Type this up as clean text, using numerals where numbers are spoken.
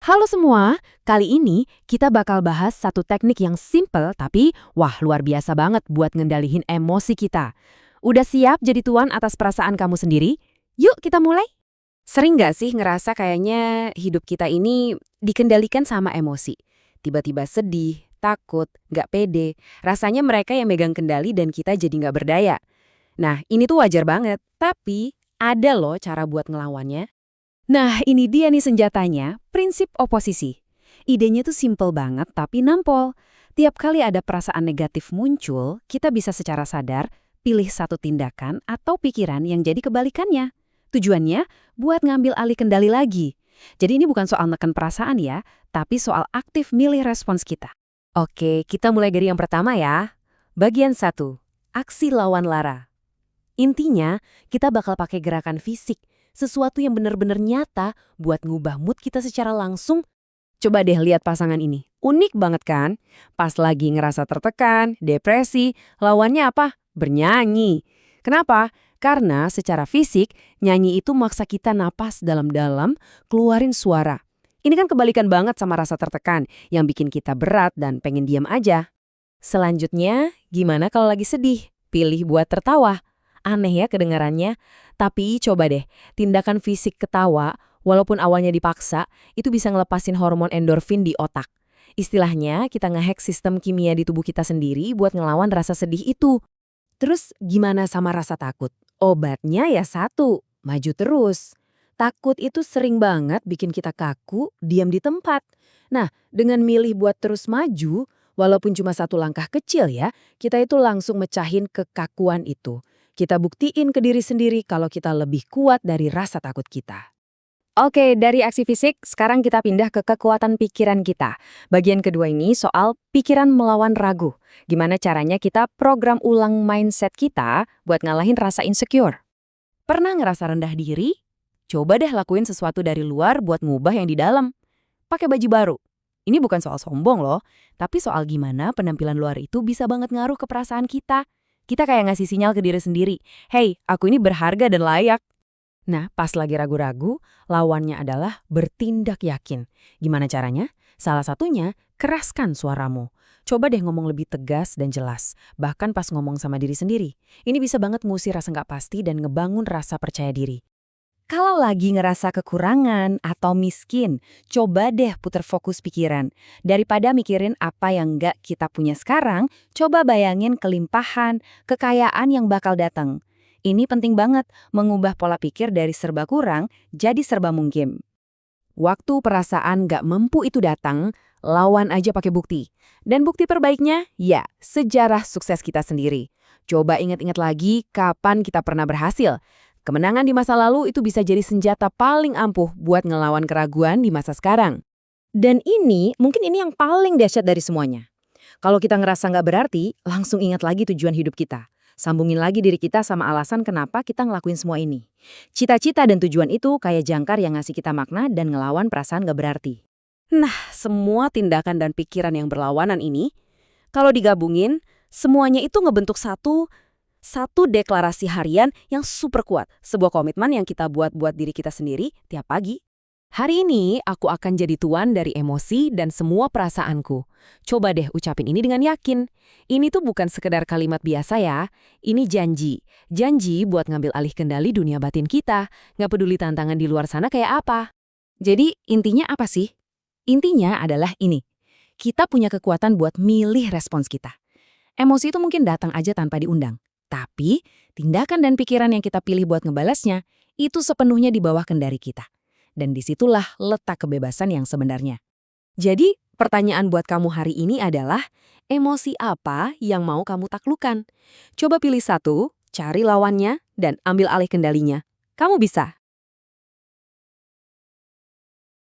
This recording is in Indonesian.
Halo semua, kali ini kita bakal bahas satu teknik yang simple tapi wah luar biasa banget buat ngendaliin emosi kita. Udah siap jadi tuan atas perasaan kamu sendiri? Yuk kita mulai. Sering nggak sih ngerasa kayaknya hidup kita ini dikendalikan sama emosi? Tiba-tiba sedih, takut, nggak pede. Rasanya mereka yang megang kendali dan kita jadi nggak berdaya. Nah ini tuh wajar banget, tapi ada loh cara buat ngelawannya. Nah, ini dia nih senjatanya, prinsip oposisi. Idenya tuh simple banget tapi nampol. Tiap kali ada perasaan negatif muncul, kita bisa secara sadar pilih satu tindakan atau pikiran yang jadi kebalikannya. Tujuannya buat ngambil alih kendali lagi. Jadi ini bukan soal neken perasaan ya, tapi soal aktif milih respons kita. Oke, kita mulai dari yang pertama ya. Bagian 1. Aksi lawan lara. Intinya, kita bakal pakai gerakan fisik, sesuatu yang benar-benar nyata buat ngubah mood kita secara langsung. Coba deh lihat pasangan ini. Unik banget kan? Pas lagi ngerasa tertekan, depresi, lawannya apa? Bernyanyi. Kenapa? Karena secara fisik, nyanyi itu maksa kita napas dalam-dalam, keluarin suara. Ini kan kebalikan banget sama rasa tertekan, yang bikin kita berat dan pengen diam aja. Selanjutnya, gimana kalau lagi sedih? Pilih buat tertawa. Aneh ya kedengarannya, tapi coba deh, tindakan fisik ketawa, walaupun awalnya dipaksa, itu bisa ngelepasin hormon endorfin di otak. Istilahnya, kita ngehack sistem kimia di tubuh kita sendiri buat ngelawan rasa sedih itu. Terus gimana sama rasa takut? Obatnya ya satu, maju terus. Takut itu sering banget bikin kita kaku, diam di tempat. Nah, dengan milih buat terus maju, walaupun cuma satu langkah kecil ya, kita itu langsung mecahin kekakuan itu. Kita buktiin ke diri sendiri kalau kita lebih kuat dari rasa takut kita. Oke, dari aksi fisik, sekarang kita pindah ke kekuatan pikiran kita. Bagian kedua ini soal pikiran melawan ragu. Gimana caranya kita program ulang mindset kita buat ngalahin rasa insecure. Pernah ngerasa rendah diri? Coba deh lakuin sesuatu dari luar buat ngubah yang di dalam. Pakai baju baru. Ini bukan soal sombong loh, tapi soal gimana penampilan luar itu bisa banget ngaruh ke perasaan kita. Kita kayak ngasih sinyal ke diri sendiri, hey, aku ini berharga dan layak. Nah, pas lagi ragu-ragu, lawannya adalah bertindak yakin. Gimana caranya? Salah satunya, keraskan suaramu. Coba deh ngomong lebih tegas dan jelas, bahkan pas ngomong sama diri sendiri. Ini bisa banget ngusir rasa nggak pasti dan ngebangun rasa percaya diri. Kalau lagi ngerasa kekurangan atau miskin, coba deh puter fokus pikiran. Daripada mikirin apa yang nggak kita punya sekarang, coba bayangin kelimpahan, kekayaan yang bakal datang. Ini penting banget, mengubah pola pikir dari serba kurang jadi serba mungkin. Waktu perasaan nggak mampu itu datang, lawan aja pakai bukti. Dan bukti terbaiknya, ya, sejarah sukses kita sendiri. Coba ingat-ingat lagi kapan kita pernah berhasil. Kemenangan di masa lalu itu bisa jadi senjata paling ampuh buat ngelawan keraguan di masa sekarang. Dan mungkin ini yang paling dahsyat dari semuanya. Kalau kita ngerasa nggak berarti, langsung ingat lagi tujuan hidup kita. Sambungin lagi diri kita sama alasan kenapa kita ngelakuin semua ini. Cita-cita dan tujuan itu kayak jangkar yang ngasih kita makna dan ngelawan perasaan nggak berarti. Nah, semua tindakan dan pikiran yang berlawanan ini, kalau digabungin, semuanya itu ngebentuk satu deklarasi harian yang super kuat. Sebuah komitmen yang kita buat diri kita sendiri tiap pagi. Hari ini aku akan jadi tuan dari emosi dan semua perasaanku. Coba deh ucapin ini dengan yakin. Ini tuh bukan sekedar kalimat biasa ya. Ini janji. Janji buat ngambil alih kendali dunia batin kita. Nggak peduli tantangan di luar sana kayak apa. Jadi intinya apa sih? Intinya adalah ini. Kita punya kekuatan buat milih respons kita. Emosi itu mungkin datang aja tanpa diundang. Tapi, tindakan dan pikiran yang kita pilih buat ngebalasnya, itu sepenuhnya di bawah kendali kita. Dan disitulah letak kebebasan yang sebenarnya. Jadi, pertanyaan buat kamu hari ini adalah, emosi apa yang mau kamu taklukkan? Coba pilih satu, cari lawannya, dan ambil alih kendalinya. Kamu bisa.